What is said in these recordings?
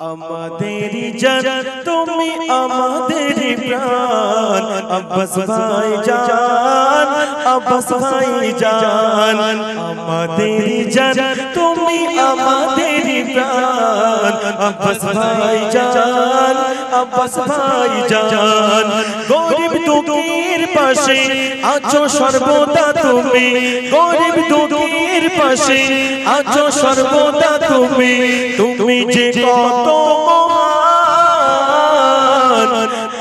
আমাদেরই জান তুমি আমাদেরই প্রাণ আব্বাস ভাই জান আব্বাস ভাই জান আমাদেরই জান তুমি আমাদেরই প্রাণ আব্বাস ভাই জান আব্বাস ভাই জান গরিব দুঃখীর পাশে আছো সর্বদা তুমি গরিব দুঃখীর পাশে আছো সর্বদা তুমি তুমি যে কত মহান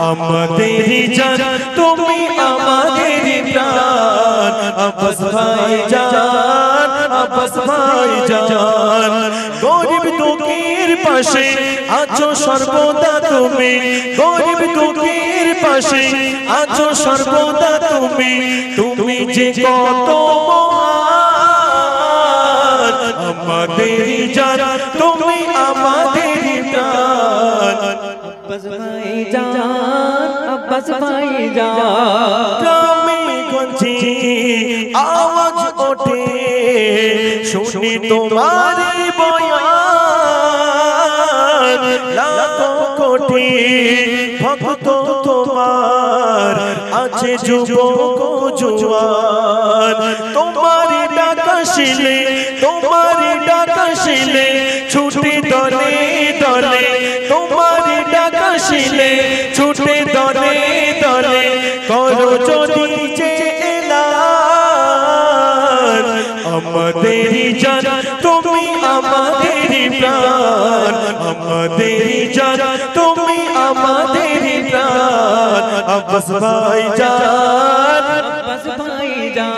আমাদেরই জান তুমি আমাদেরই প্রাণ আব্বাস ভাই জান আব্বাস ভাই জান গরিব দুঃখীর পাশে আছো সর্বদা তুমি গরিব দুঃখীর পাশে আছো সর্বদা তুমি তুমি যে কত মহান আমাদেরই জান তুমি আমাদেরই প্রাণ আব্বাস ভাই জান আব্বাস ভাই জান গ্রামে গঞ্জে আওয়াজ ওঠে শুনি তোমারি বয়ান লাখো কোটি ভক্ত তোমার আছে যুবক জওয়ান তোমারি ডাকা শিলে তোমারি ডাকা শিলে ছুটে দলে দলে তোমারি ডাকা শিলে ছুটে দলে দলে করো যদি যে এলান আমাদেরই জান তুমি আমাদেরই প্রাণ আমাদেরই জান তুমি আমাদেরই প্রাণ আব্বাস ভাই জান আব্বাস ভাই জান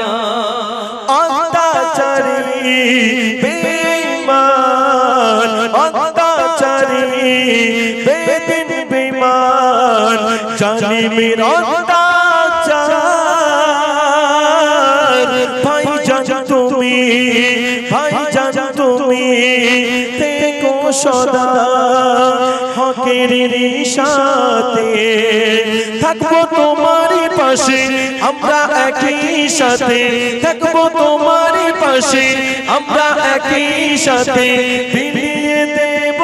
অত্যাচারী বেঈমান অত্যাচারী বেদিন বেঈমান জালিমের অত্যাচার ভাইজান তুমি থেকো সদা হকের সাথে থাকবো তোমার পাশে আমরা একই সাথে থাকবো তোমার পাশে আমরা একই সাথে বিলিয়ে দেব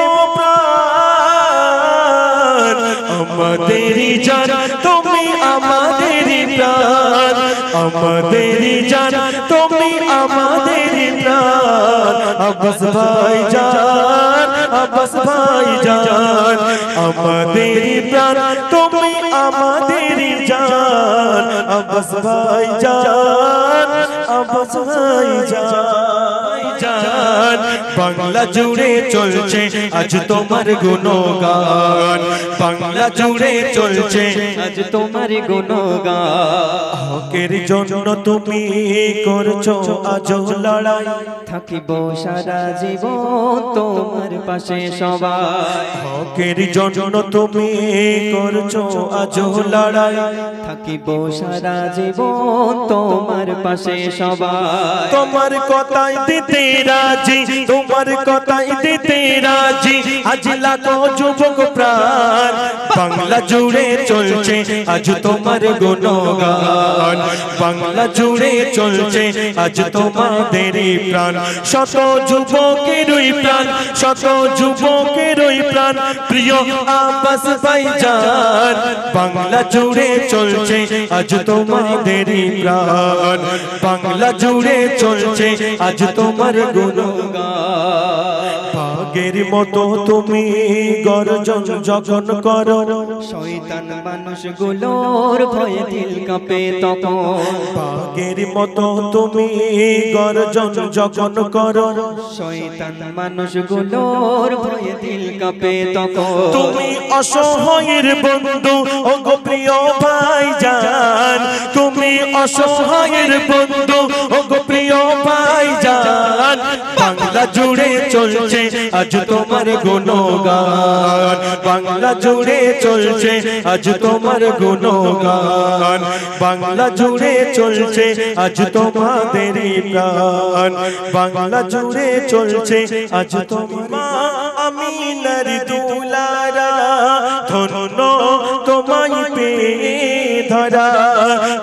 প্রাণ আমাদেরই জান তুমি আমাদেরই প্রাণ আমাদেরই জান তুমি আমাদেরই প্রাণ আব্বাস ভাই জান আব্বাস ভাই জান আমাদেরই প্রাণ তুমি আমাদেরই জান আব্বাস ভাই জান আব্বাস ভাই জান বাংলা জুড়ে চলছে আজ তোমার গুণগান বাংলা জুড়ে চলছে আজ তোমার গুণগান হকের জন্য তুমি করছো আজ লড়াই থাকিব সারা জীবন তোমার পাশে সবাই হকের জন্য তুমি করছো আজ লড়াই থাকিব সারা জীবন তোমার পাশে সবাই তোমার কথাই দিতে রাজি তোমার কথাই দিতে রাজি আজ লাখো যুবক প্রাণ বাংলা জুড়ে চলছে আজ তোমার গুণগান বাংলা জুড়ে চলছে আজ তোমাদেরই প্রাণ শত যুবকেরই প্রাণ শত যুবকেরই প্রাণ প্রিয় আব্বাস ভাই জান বাংলা জুড়ে চলছে আজ তোমাদেরই প্রাণ বাংলা জুড়ে চলছে আজ তোমার গুণগান পাগের মতো তুমি গর্জন যখন করো শয়তান মানুষগুলোর ভয়ে দিল কাঁপে তখন পাগের মতো তুমি গর্জন যখন করো শয়তান মানুষগুলোর ভয়ে দিল কাঁপে তখন তুমি অসহায়ের বন্ধু ও গো প্রিয় ভাই জান তুমি অসহায়ের বন্ধু ও গো প্রিয় ভাই জান বাংলা জুড়ে চলছে আজ তোমার গুণগান বাংলা জুড়ে চলছে আজ তোমার গুণগান বাংলা জুড়ে চলছে আজ তোমাদেরই প্রাণ বাংলা জুড়ে চলছে আজ তোমার আমিনার দুলারা ধন্য তোমায় পেয়ে ধরা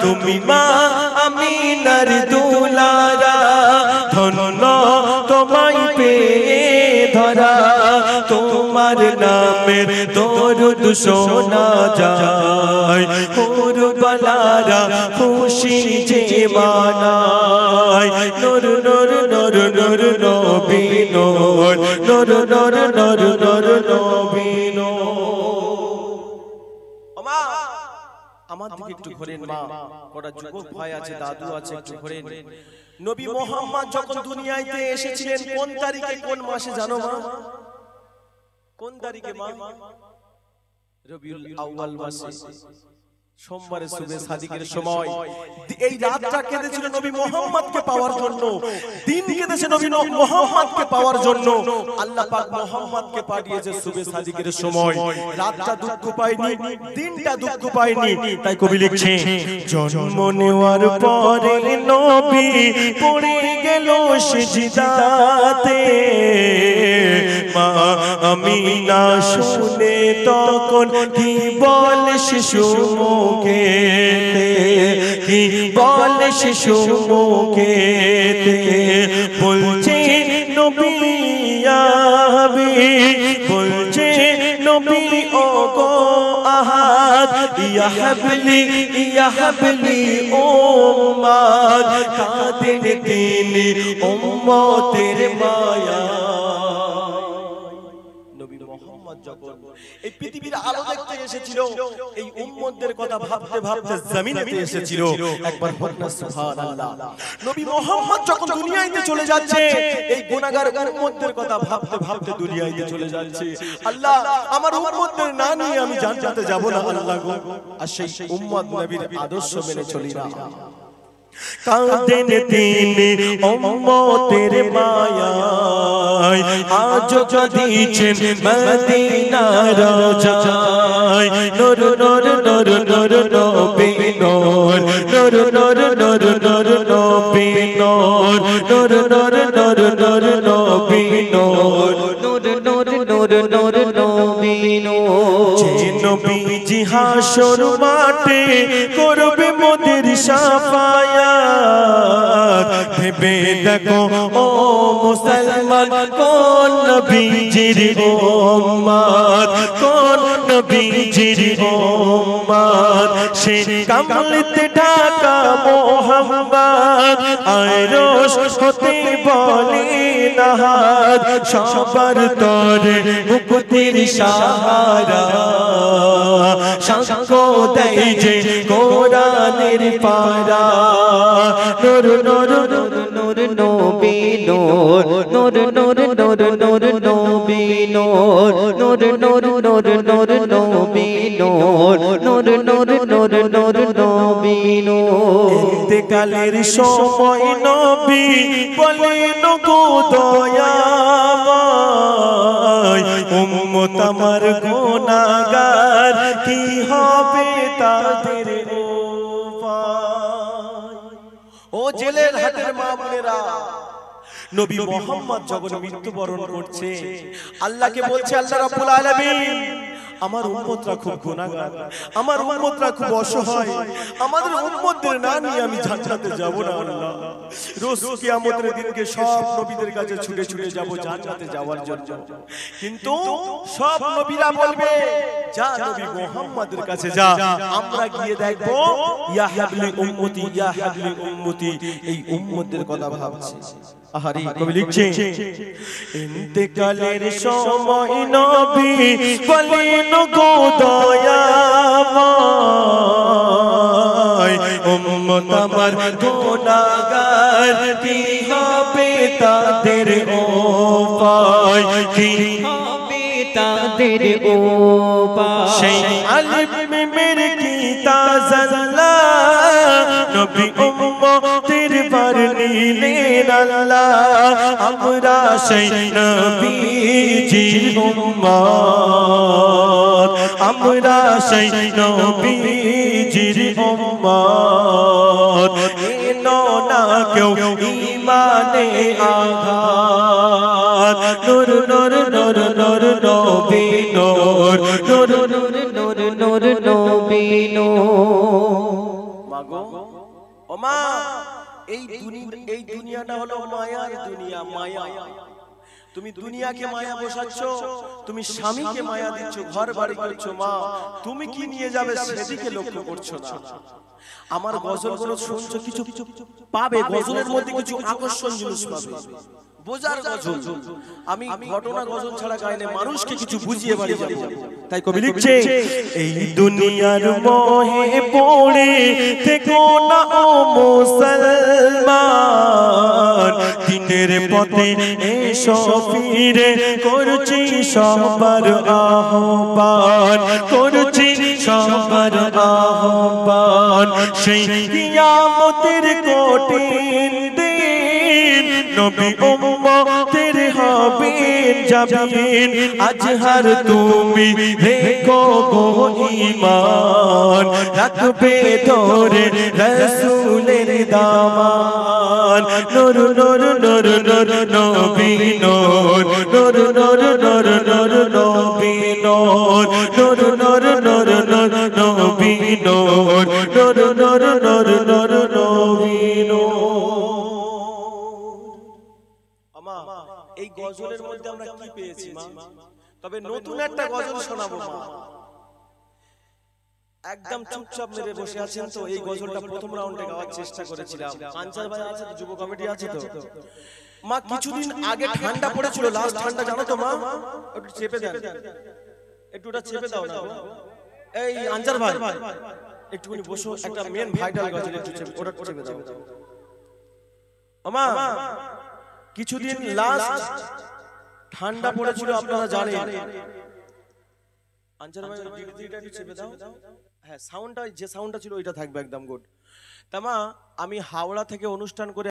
তুমি মা আমিনার দুলারা ধন্য তোমায় পেয়ে ধরা। তোমার নামের দরুদ শোনা যায় হুর বালারা খুশি যে মানায় নূর নূর নূর নূর নবী নূর নূর নূর নূর নূর নবী আমার দিকে একটু ঘোরেন মা কটা যুবক ভাই আছে দাদু আছে একটু ঘোরেন নবী মুহাম্মদ যখন দুনিয়াতে এসেছিলেন কোন তারিখে কোন মাসে জানো মা কোন তারিখে মা রবিউল আউয়াল মাসে সোমবারে সুবে সাদিকের সময় এই রাতটা কেঁদেছিল নবী মুহাম্মদকে পাওয়ার জন্য দিন কেঁদেছে নবী মুহাম্মদকে পাওয়ার জন্য আল্লাহ পাক মুহাম্মদকে পাঠিয়েছে সুবে সাদিকের সময় রাতটা দুঃখ পায়নি দিনটা দুঃখ পায়নি তাই কবি লিখছে জন্ম নেওয়ার পরে নবী পড়ে গেল সিজদাতে মা আমিনা শুনে তখন কি বলে শিশু মুখেতে কি বলে শিশু মুখেতে বলছে নবী আবি বলছে নবী ও গো আহাদ ইয়া হাবলি উম্মাত কাঁদেন তিনি উম্মতের মায়া যখন এই পৃথিবীর আলো দেখতে এসেছিল এই উম্মতদের কথা ভাবতে ভাবতে জমিনেতে এসেছিল একবার বলনা সুবহানাল্লাহ নবী মুহাম্মদ যখন দুনিয়াতে চলে যাচ্ছে এই গুনাহগার উম্মতদের কথা ভাবতে ভাবতে দুনিয়াতে চলে যাচ্ছে আল্লাহ আমার উম্মতদের না নিয়ে আমি জান্নাতে যাব না আল্লাহ গো আর সেই উম্মত নবীর আদর্শ মেনে চলি না কাঁদেন তিনি উম্মতের মায়ায় আজ যদিছেন মদিনার রাজায় নূর নূর নূর নূর নবী নূর নূর নূর নূর নূর নবী নূর নূর নূর নূর নূর নবী নূর নূর নূর নূর নূর নবী নূর যে নবীজি হাসর মাঠে করবে মোদের শাফায়াত ভেবে দেখো ও মুসলমান কোন নবীজির উম্মত কোন নবীজির উম্মত সে কামলিতে ঢাকা মোহাম্মদ আরশ হতে বলে নাহাদ সবার তরে মুক্তির সাহারা সাক্ষ্য দেয় যে কোরআনের পারা নূর নূর নূর নূর নবী নূর নূর নূর নূর নূর নবী নূর নূর নূর নূর নূর নবী নূর নূর নূর নূর নূর নবী নূর ইন্তেকালের সময় নবী বলেন গো দয়াময় উম্মত আমার গুনাহগার কি হবে তাদের ও জেলের হাটের মা বোনেরা নবী মুহাম্মদ যখন মৃত্যুবরণ করছে আল্লাহকে বলছে আল্লাহ রাব্বুল আলামিন আমার উম্মতরা খুব গুনাহগার আমার উম্মতরা খুব অসহায় আমাদের উম্মতদের না নিয়ে আমি জান্নাতে যাব না আল্লাহ রোজ কিয়ামতের দিনকে সব নবীদের কাছে ছুটে ছুটে যাব জান্নাতে যাওয়ার জন্য কিন্তু সব নবীরা বলবে যা নবী মুহাম্মদের কাছে যা আমরা গিয়ে দেখব ইয়া হাবলি উম্মতি ইয়া হাবলি উম্মতি এই উম্মতদের কথা ভাবছে আহারি কবি লিখছে ইন্তেকালের সময় নবী বলেন গো দয়াময় উম্মত আমার গুনাহগার কি হবে তাদের উপায় কি হবে তাদের উপায় সেই আলিফ মিমের কি তাজাল্লা নবী উম্মতের বার নিলেন আল্লাহ আমরা সেই নবীজির উম্মত আমরা সেই নবীজির উম্মত এলো না কেউ ঈমানে আঘাত নূর নূর নূর নূর নবী নূর নূর নূর নূর নূর নবী নূর মাগো ও মা এই দুনিয়াটা হলো মায়ার দুনিয়া মায়া তুমি দুনিয়াকে মায়া বসাচ্ছ, তুমি স্বামীকে মায়া দিচ্ছ, ঘর বাড়ি করছো, মা তুমি কি নিয়ে যাবে সেদিকে লক্ষ্য করছো না। আমার গজলগুলো শুনছো, কিছু পাবে, গজলের মধ্যে কিছু আকর্ষণ জিনিস পাবে, বোঝার গজল। আমি ঘটনা গজল ছাড়া গাই না, মানুষকে কিছু বুঝিয়ে বাড়ি যাব। তাই কবি লিখছে, এই দুনিয়ার মোহে পড়ে থেকো না ও মুসলমান, দিনের পথে এসো ফিরে, করছি সবার আহ্বান, করছি সবার আহ্বান। সেই কিয়ামতের কঠিন দিন নবী উম্মতের হবেন যাবেন, আজহার তুমি রেখো গো ঈমান, রাখবে ধরে রাসূলের দামান। নূর নূর নূর নূর নবী নূর, নূর নূর নূর নূর নবী নূর, নূর নূর নূর নূর নবী নূর, নূর নূর নূর নূর নবী নূর। এই গজলের মধ্যে আমরা কি পেয়েছি মা? তবে নতুন একটা গজল শোনাবো মা। একদম চুপচাপ মেরে বসে আছেন তো, এই গজলটা প্রথম রাউন্ডে গাওয়ার চেষ্টা করেছিলাম। আনসার ভাই আছে তো, যুব কমিটি আছে তো মা। কিছুদিন আগে ঠান্ডা পড়েছিল, লাস্ট ঠান্ডা জানো তো মা? একটু চেপে দেন, একটুটা চেপে দাও না। এই আনসার ভাই একটুখানি বসো, একটা মেন ভাইটাল গজল একটু ওটা চেপে দাও মা। কিছুদিন লাস্ট ঠান্ডা পড়েছিল, আপনারা জানেন। আনসার ভাই ডিডিটা একটু চেপে দাও। হ্যাঁ, সাউন্ডটা যে সাউন্ডটা ছিল ওইটা থাকবে একদম গুড। তা মা, আমি হাওড়া থেকে অনুষ্ঠান করে